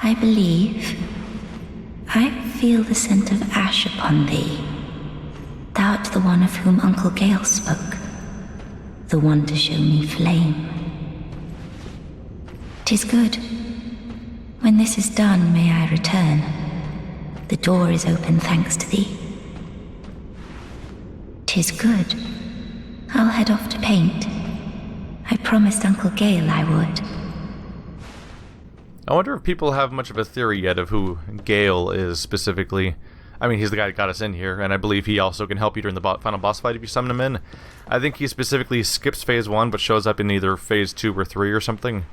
I believe. I feel the scent of ash upon thee. Thou art the one of whom Uncle Gale spoke. The one to show me flame. 'Tis good. When this is done, may I return. The door is open thanks to thee. 'Tis good. I'll head off to paint. I promised Uncle Gale I would. I wonder if people have much of a theory yet of who Gale is specifically. I mean, he's the guy that got us in here, and I believe he also can help you during the final boss fight if you summon him in. I think he specifically skips phase 1, but shows up in either phase 2 or 3 or something,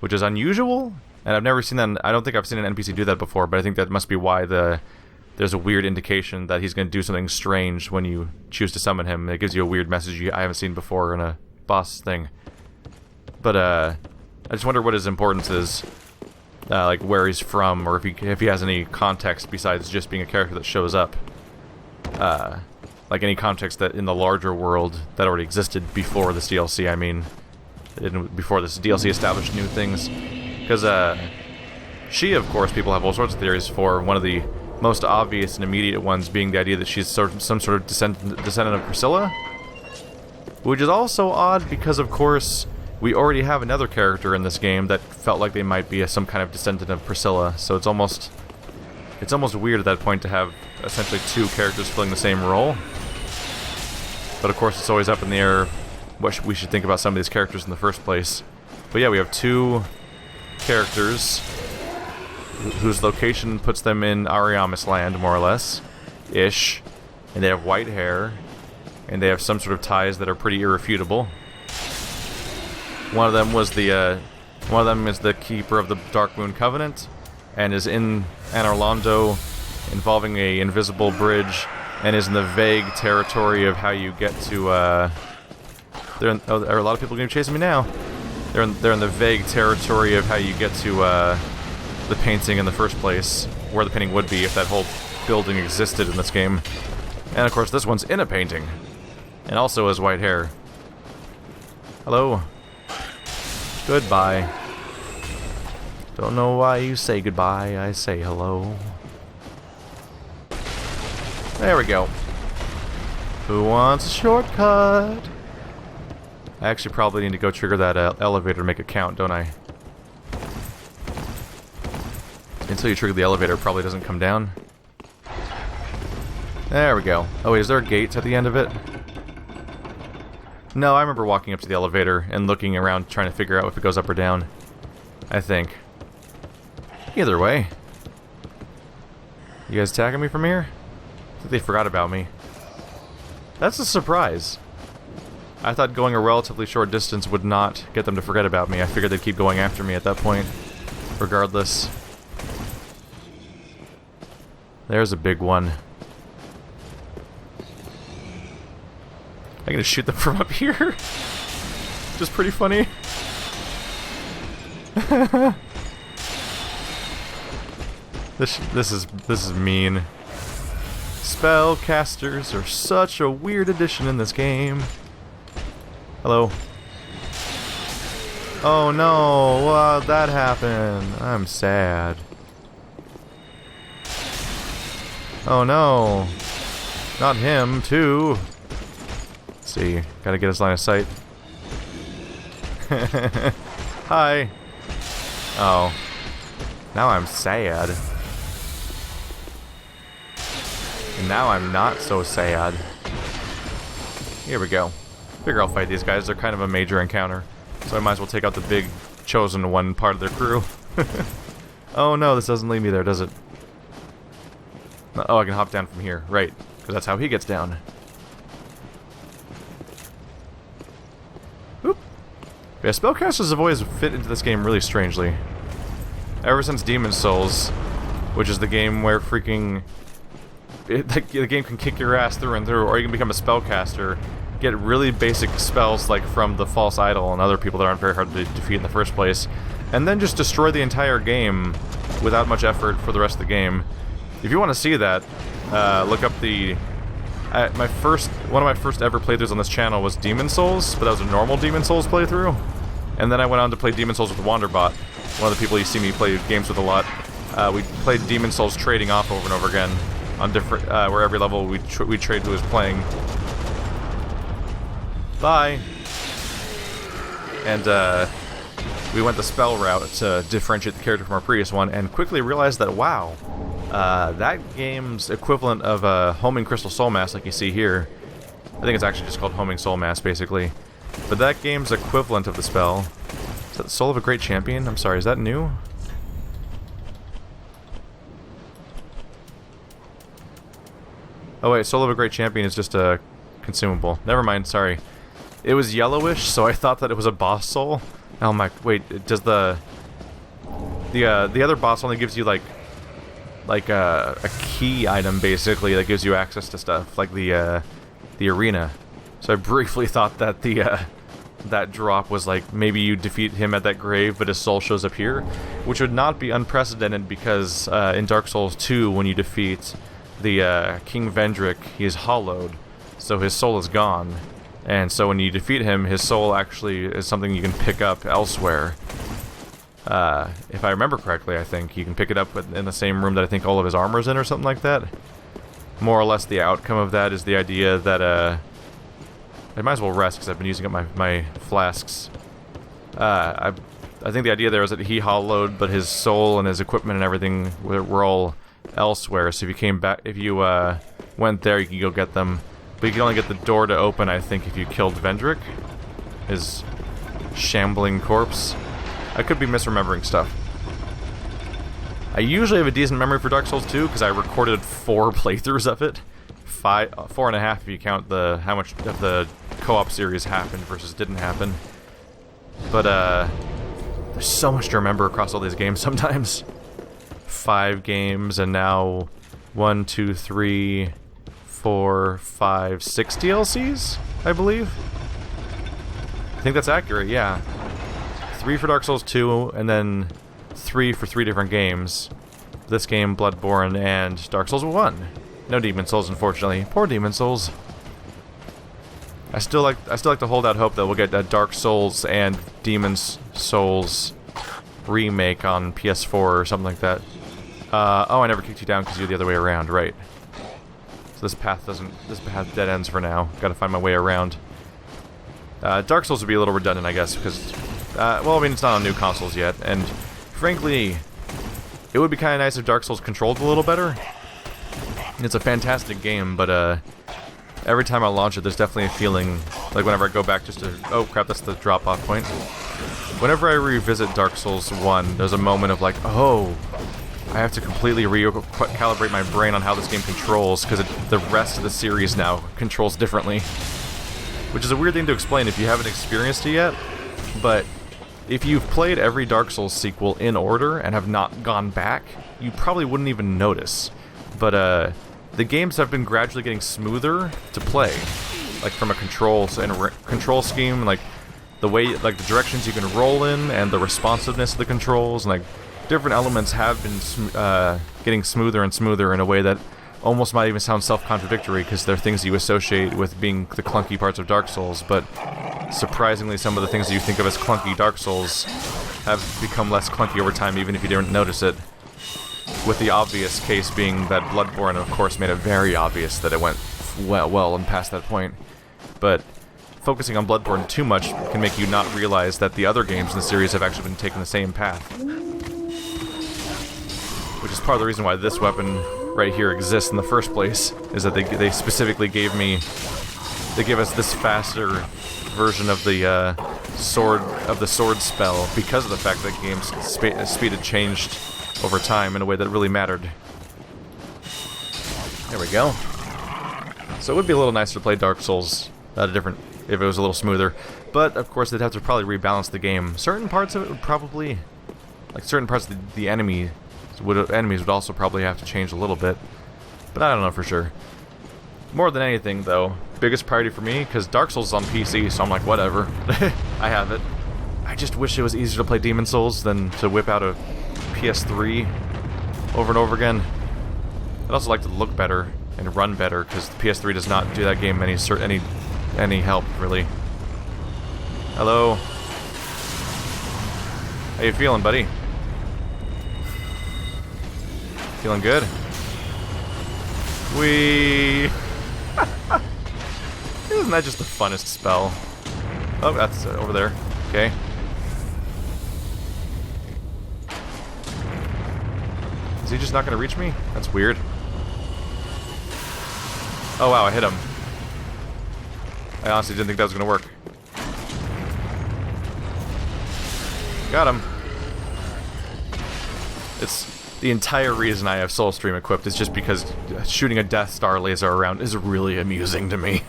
which is unusual, and I've never seen that. I don't think I've seen an NPC do that before, but I think that must be why there's a weird indication that he's going to do something strange when you choose to summon him. It gives you a weird message I haven't seen before in a boss thing. But I just wonder what his importance is. Like where he's from, or if he has any context besides just being a character that shows up. Like any context that in the larger world that already existed before this DLC. I mean, before this DLC established new things. Because she, of course, people have all sorts of theories for. One of the most obvious and immediate ones being the idea that she's some sort of descendant of Priscilla, which is also odd because, of course, we already have another character in this game that felt like they might be some kind of descendant of Priscilla, so it's almost weird at that point to have essentially two characters filling the same role. But of course, it's always up in the air what we should think about some of these characters in the first place. But yeah, we have two characters whose location puts them in Ariamis land, more or less, ish, and they have white hair, and they have some sort of ties that are pretty irrefutable. One of them is the keeper of the Dark Moon Covenant, and is in Anor Londo, involving a invisible bridge, and is in the vague territory of how you get to. There are a lot of people going to be chasing me now. They're in the vague territory of how you get to the painting in the first place, where the painting would be if that whole building existed in this game. And of course, this one's in a painting, and also has white hair. Hello. Goodbye. Don't know why you say goodbye, I say hello. There we go. Who wants a shortcut? I actually probably need to go trigger that elevator to make it count, don't I? Until you trigger the elevator, it probably doesn't come down. There we go. Oh wait, is there a gate at the end of it? No, I remember walking up to the elevator and looking around trying to figure out if it goes up or down. I think. Either way. You guys attacking me from here? I think they forgot about me. That's a surprise. I thought going a relatively short distance would not get them to forget about me. I figured they'd keep going after me at that point. Regardless. There's a big one. I'm gonna shoot them from up here. Which is pretty funny. This is mean. Spellcasters are such a weird addition in this game. Hello. Oh no, why'd that happen? I'm sad. Oh no. Not him, too. Let's see, gotta get his line of sight. Hi. Oh. Now I'm sad. And now I'm not so sad. Here we go. Figure I'll fight these guys. They're kind of a major encounter. So I might as well take out the big chosen one part of their crew. Oh no, this doesn't lead me there, does it? Oh, I can hop down from here. Right. Because that's how he gets down. Oop. Yeah, spellcasters have always fit into this game really strangely. Ever since Demon's Souls, which is the game where freaking... the game can kick your ass through and through, or you can become a spellcaster, get really basic spells like from the False Idol and other people that aren't very hard to defeat in the first place, and then just destroy the entire game without much effort for the rest of the game. If you want to see that, look up the... one of my first ever playthroughs on this channel was Demon's Souls, but that was a normal Demon's Souls playthrough. And then I went on to play Demon's Souls with Wanderbot, one of the people you see me play games with a lot. We played Demon Souls trading off over and over again on different, where every level we trade who was playing. Bye. And we went the spell route to differentiate the character from our previous one, and quickly realized that wow, that game's equivalent of homing crystal soul mass, like you see here. I think it's actually just called homing soul mass, basically. But that game's equivalent of the spell. Is that the Soul of a Great Champion? I'm sorry, is that new? Oh wait, Soul of a Great Champion is just a consumable. Never mind, sorry. It was yellowish, so I thought that it was a boss soul. Oh my, wait, does the other boss only gives you like a key item basically that gives you access to stuff, like the arena. So I briefly thought that that drop was like maybe you defeat him at that grave, but his soul shows up here, which would not be unprecedented because in Dark Souls 2, when you defeat the King Vendrick, he is hollowed, so his soul is gone, and so when you defeat him, his soul actually is something you can pick up elsewhere. If I remember correctly, I think you can pick it up in the same room that I think all of his armor's in, or something like that. More or less, the outcome of that is the idea that I might as well rest because I've been using up my flasks. I think the idea there is that he hollowed, but his soul and his equipment and everything were all elsewhere. So if you came back, if you went there, you can go get them. But you can only get the door to open, I think, if you killed Vendrick, his shambling corpse. I could be misremembering stuff. I usually have a decent memory for Dark Souls 2 because I recorded 4 playthroughs of it. 4.5 if you count how much of the co-op series happened versus didn't happen. But there's so much to remember across all these games sometimes. 5 games and now 1, 2, 3, 4, 5, 6 DLCs, I believe. I think that's accurate, yeah. 3 for Dark Souls 2, and then 3 for 3 different games. This game, Bloodborne, and Dark Souls 1. No Demon Souls, unfortunately. Poor Demon Souls. I still like to hold out hope that we'll get a Dark Souls and Demon Souls remake on PS4 or something like that. Oh, I never kicked you down because you're the other way around, right? So this path dead ends for now. Gotta find my way around. Dark Souls would be a little redundant, I guess, because well, I mean, it's not on new consoles yet, and frankly, it would be kind of nice if Dark Souls controlled a little better. It's a fantastic game, but every time I launch it, there's definitely a feeling, like whenever I go back just to, oh crap, that's the drop-off point. Whenever I revisit Dark Souls 1, there's a moment of like, oh, I have to completely recalibrate my brain on how this game controls, because the rest of the series now controls differently. Which is a weird thing to explain if you haven't experienced it yet, but if you've played every Dark Souls sequel in order and have not gone back, you probably wouldn't even notice. But the games have been gradually getting smoother to play, like from a control scheme, like the way, like the directions you can roll in, and the responsiveness of the controls, and like different elements have been getting smoother and smoother in a way that almost might even sound self-contradictory, because they're things you associate with being the clunky parts of Dark Souls, but surprisingly some of the things that you think of as clunky Dark Souls have become less clunky over time, even if you didn't notice it. With the obvious case being that Bloodborne, of course, made it very obvious that it went well and past that point. But focusing on Bloodborne too much can make you not realize that the other games in the series have actually been taking the same path. Which is part of the reason why this weapon right here exists in the first place, is that they specifically gave us this faster version of the sword spell because of the fact that game's speed had changed over time in a way that really mattered. There we go. So it would be a little nicer to play Dark Souls if it was a little smoother, but of course they'd have to probably rebalance the game. Certain parts of it would probably, like certain parts of the enemies would also probably have to change a little bit, but I don't know for sure. More than anything, though, biggest priority for me, because Dark Souls is on PC, so I'm like, whatever. I have it. I just wish it was easier to play Demon Souls than to whip out a PS3 over and over again. I'd also like to look better and run better, because the PS3 does not do that game any help, really. Hello. How you feeling, buddy? Feeling good? Whee! Isn't that just the funnest spell? Oh, that's over there. Okay. Is he just not gonna reach me? That's weird. Oh wow, I hit him. I honestly didn't think that was gonna work. Got him. It's the entire reason I have Soulstream equipped is just because shooting a Death Star laser around is really amusing to me.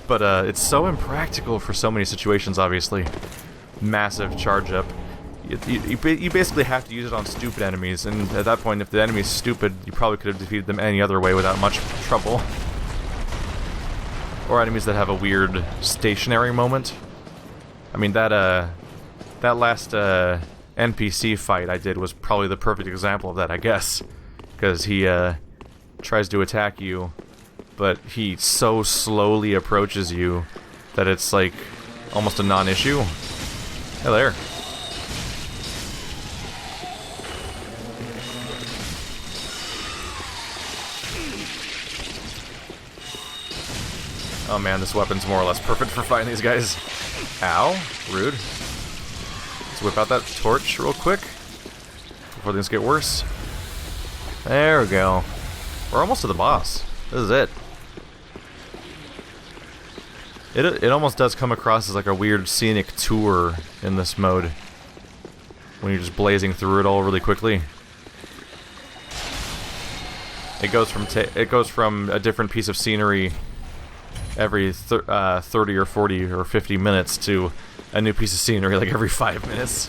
But it's so impractical for so many situations, obviously. Massive charge up. You basically have to use it on stupid enemies, and at that point, if the enemy is stupid, you probably could have defeated them any other way without much trouble. Or enemies that have a weird stationary moment. I mean, that last NPC fight I did was probably the perfect example of that, I guess. Because he tries to attack you, but he so slowly approaches you that it's like almost a non-issue. Hey there. Oh man, this weapon's more or less perfect for fighting these guys. Ow. Rude. Let's whip out that torch real quick before things get worse. There we go. We're almost to the boss. This is it. It almost does come across as like a weird scenic tour in this mode, when you're just blazing through it all really quickly. It goes from a different piece of scenery every 30 or 40 or 50 minutes to a new piece of scenery like every 5 minutes,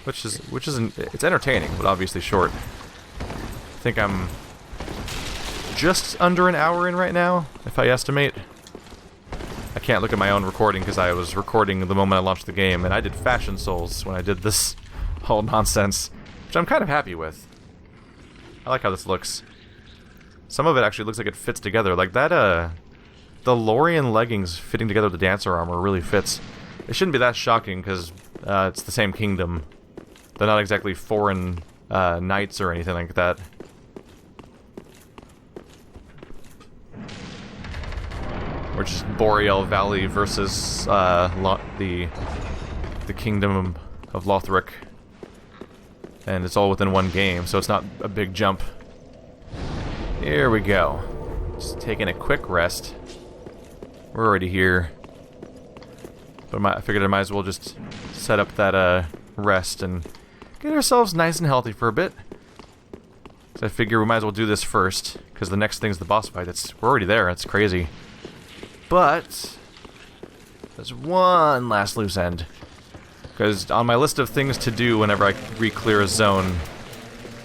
which is it's entertaining, but obviously short. I think I'm just under an hour in right now, if I estimate. I can't look at my own recording because I was recording the moment I launched the game, and I did Fashion Souls when I did this whole nonsense, which I'm kind of happy with. I like how this looks. Some of it actually looks like it fits together. Like that, the Lorian leggings fitting together with the Dancer armor really fits. It shouldn't be that shocking because it's the same kingdom. They're not exactly foreign knights or anything like that. Or just Boreal Valley versus the kingdom of Lothric. And it's all within one game, so it's not a big jump. Here we go. Just taking a quick rest. We're already here. But I figured I might as well just set up that rest and get ourselves nice and healthy for a bit. So I figure we might as well do this first, because the next thing's the boss fight. We're already there, it's crazy. But there's one last loose end. Because on my list of things to do whenever I re-clear a zone,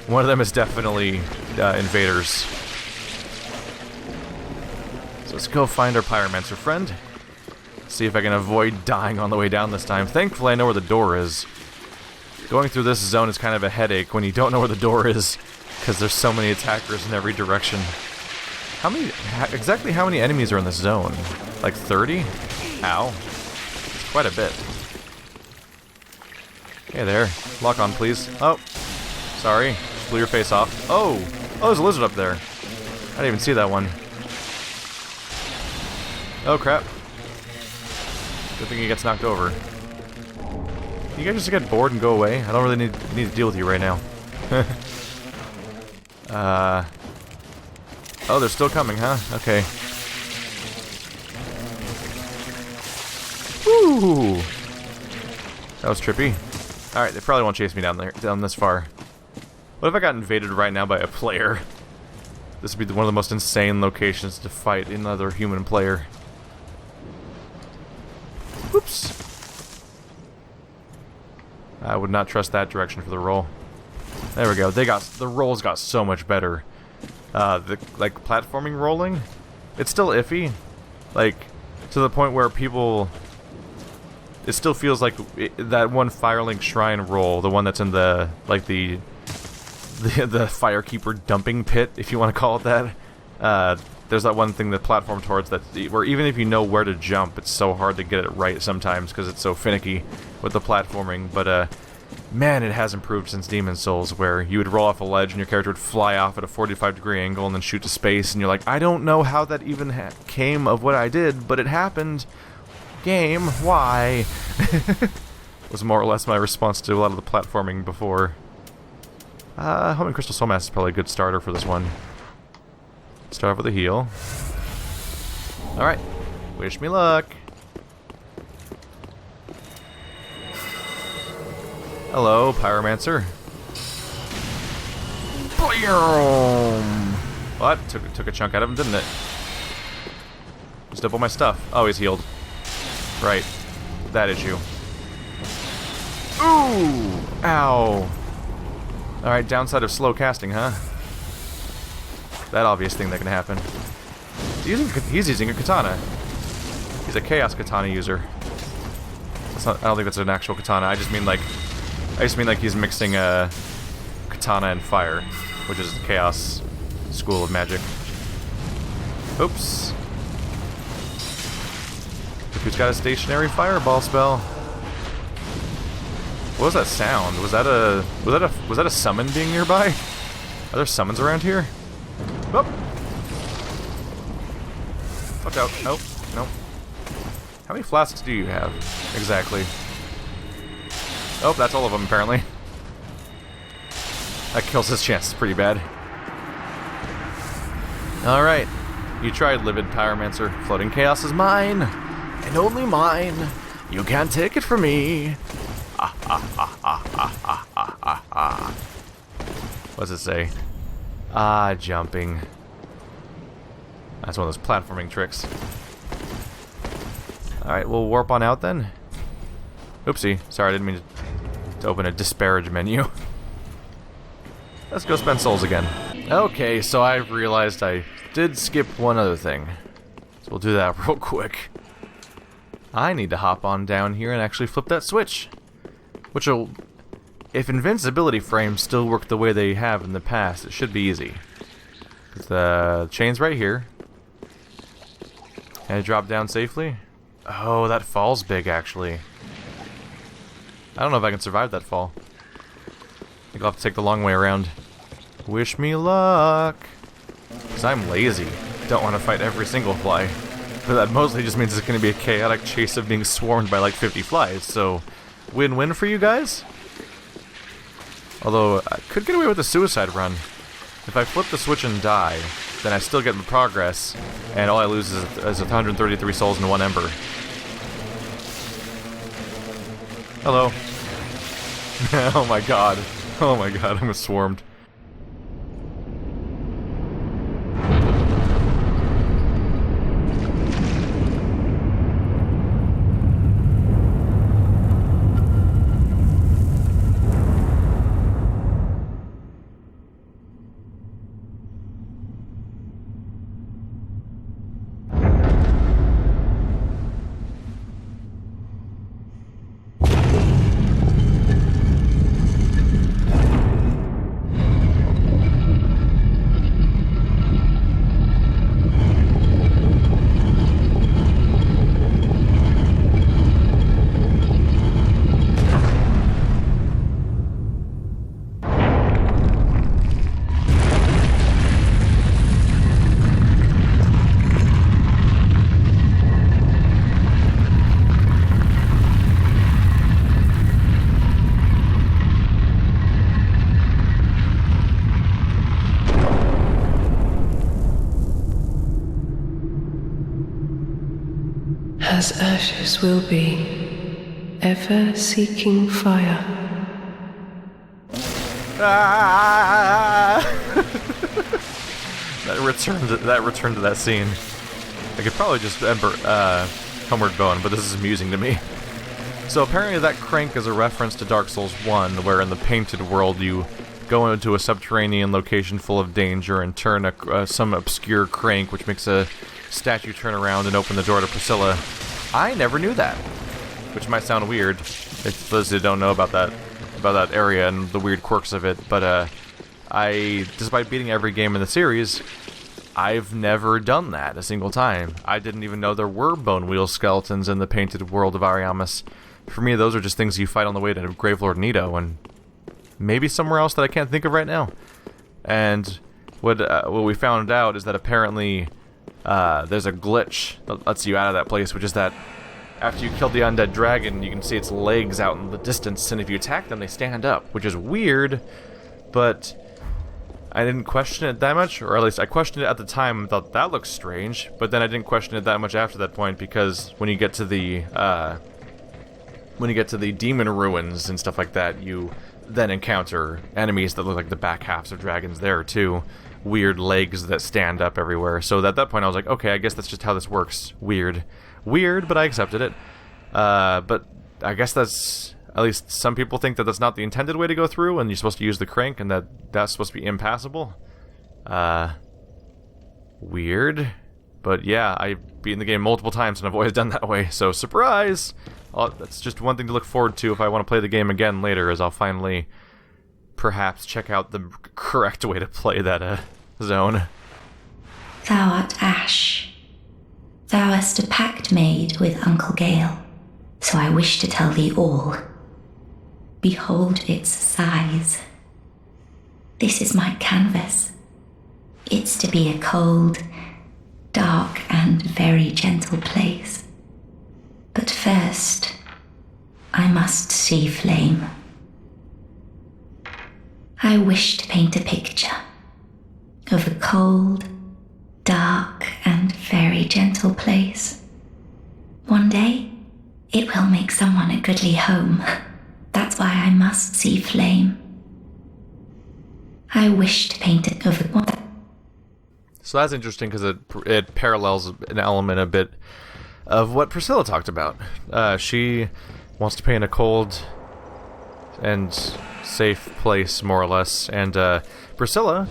one of them is definitely invaders. So let's go find our Pyromancer friend. See if I can avoid dying on the way down this time. Thankfully I know where the door is. Going through this zone is kind of a headache when you don't know where the door is, because there's so many attackers in every direction. Exactly how many enemies are in this zone? Like 30? Ow. It's quite a bit. Hey there. Lock on, please. Oh. Sorry. Just blew your face off. Oh! Oh, there's a lizard up there. I didn't even see that one. Oh, crap. Good thing he gets knocked over. You guys just get bored and go away? I don't really need to deal with you right now. Oh, they're still coming, huh? Okay. Woo! That was trippy. Alright, they probably won't chase me down this far. What if I got invaded right now by a player? This would be one of the most insane locations to fight another human player. Whoops. I would not trust that direction for the roll. There we go. The rolls got so much better. The platforming rolling, it's still iffy, like to the point where it still feels like that one Firelink Shrine roll, the one that's in the Firekeeper dumping pit, if you want to call it that. There's that one thing that platform towards that, where even if you know where to jump, it's so hard to get it right sometimes because it's so finicky with the platforming. But Man, it has improved since Demon's Souls, where you would roll off a ledge and your character would fly off at a 45-degree angle and then shoot to space, and you're like, I don't know how that even came of what I did, but it happened. Game, why? Was more or less my response to a lot of the platforming before. Homing Crystal Soul Mass is probably a good starter for this one. Start off with a heal. Alright, wish me luck. Hello, Pyromancer. What? Took a chunk out of him, didn't it? Just double my stuff. Oh, he's healed. Right. That issue. Ooh! Ow! Alright, downside of slow casting, huh? That obvious thing that can happen. He's using a katana. He's a chaos katana user. That's not, I don't think that's an actual katana. I just mean like he's mixing katana and fire, which is the chaos school of magic. Oops. Look who's got a stationary fireball spell. What was that sound? Was that a summon being nearby? Are there summons around here? Oh. Watch out. Nope. Nope. How many flasks do you have? Exactly. Oh, that's all of them, apparently. That kills his chances pretty bad. Alright. You tried, Livid Pyromancer. Floating Chaos is mine. And only mine. You can't take it from me. What does it say? Jumping. That's one of those platforming tricks. Alright, we'll warp on out then. Oopsie. Sorry, I didn't mean to open a disparage menu. Let's go spend souls again. Okay, so I've realized I did skip one other thing. So we'll do that real quick. I need to hop on down here and actually flip that switch. Which will... If invincibility frames still work the way they have in the past, it should be easy. Because the chain's right here. Can I drop down safely? Oh, that fall's big, actually. I don't know if I can survive that fall. I think I'll have to take the long way around. Wish me luck. Because I'm lazy. Don't want to fight every single fly. But that mostly just means it's going to be a chaotic chase of being swarmed by like 50 flies. So, win-win for you guys? Although, I could get away with a suicide run. If I flip the switch and die, then I still get the progress, and all I lose is 133 souls and 1 ember. Hello. Oh my god. Oh my god, I'm swarmed. As ashes will be, ever seeking fire. Ah! that return to that scene. I could probably just Homeward Bone, but this is amusing to me. So apparently that crank is a reference to Dark Souls 1, where in the Painted World you go into a subterranean location full of danger and turn some obscure crank, which makes a statue turn around and open the door to Priscilla. I never knew that, which might sound weird if those who don't know about that area and the weird quirks of it. But despite beating every game in the series, I've never done that a single time. I didn't even know there were bone wheel skeletons in the Painted World of Ariamis. for me, those are just things you fight on the way to Gravelord Nito, and maybe somewhere else that I can't think of right now. And what we found out is that apparently there's a glitch that lets you out of that place, which is that after you kill the undead dragon, you can see its legs out in the distance, and if you attack them, they stand up, which is weird, but I didn't question it that much, or at least I questioned it at the time and thought that looks strange, but then I didn't question it that much after that point, because when you get to the demon ruins and stuff like that, you then encounter enemies that look like the back halves of dragons there too. Weird legs that stand up everywhere. So at that point I was like, okay, I guess that's just how this works. Weird, but I accepted it. But I guess that's, at least some people think that that's not the intended way to go through, and you're supposed to use the crank, and that's supposed to be impassable. Weird. But yeah, I've beaten the game multiple times and I've always done that way, so surprise! That's just one thing to look forward to if I want to play the game again later, is I'll finally perhaps check out the correct way to play that zone. Thou art Ash. Thou hast a pact made with Uncle Gale, so I wish to tell thee all. Behold its size. This is my canvas. It's to be a cold, dark, and very gentle place. But first, I must see flame. I wish to paint a picture of a cold, dark, and very gentle place. One day, it will make someone a goodly home. That's why I must see flame. I wish to paint it over what. So that's interesting because it parallels an element a bit of what Priscilla talked about. She wants to paint a cold and safe place, more or less, and Priscilla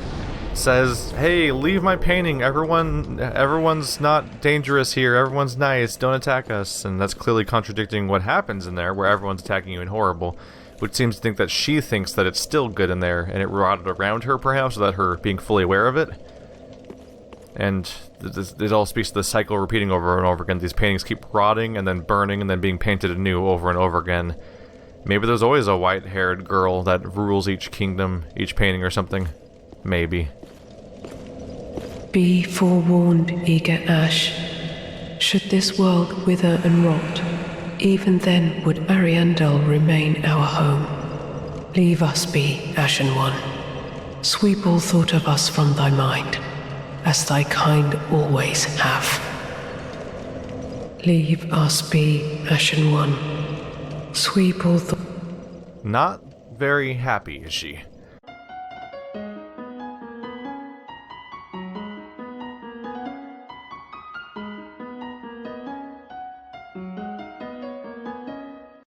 says, hey, leave my painting, everyone's not dangerous here, everyone's nice, don't attack us, and that's clearly contradicting what happens in there, where everyone's attacking you and horrible, which seems to think that she thinks that it's still good in there, and it rotted around her, perhaps, without her being fully aware of it. And it all speaks to the cycle repeating over and over again. These paintings keep rotting, and then burning, and then being painted anew over and over again. Maybe there's always a white-haired girl that rules each kingdom, each painting or something. Maybe. Be forewarned, eager Ash. Should this world wither and rot, even then would Ariandel remain our home. Leave us be, Ashen One. Sweep all thought of us from thy mind, as thy kind always have. Leave us be, Ashen One. Sweep all thought. Not very happy, is she?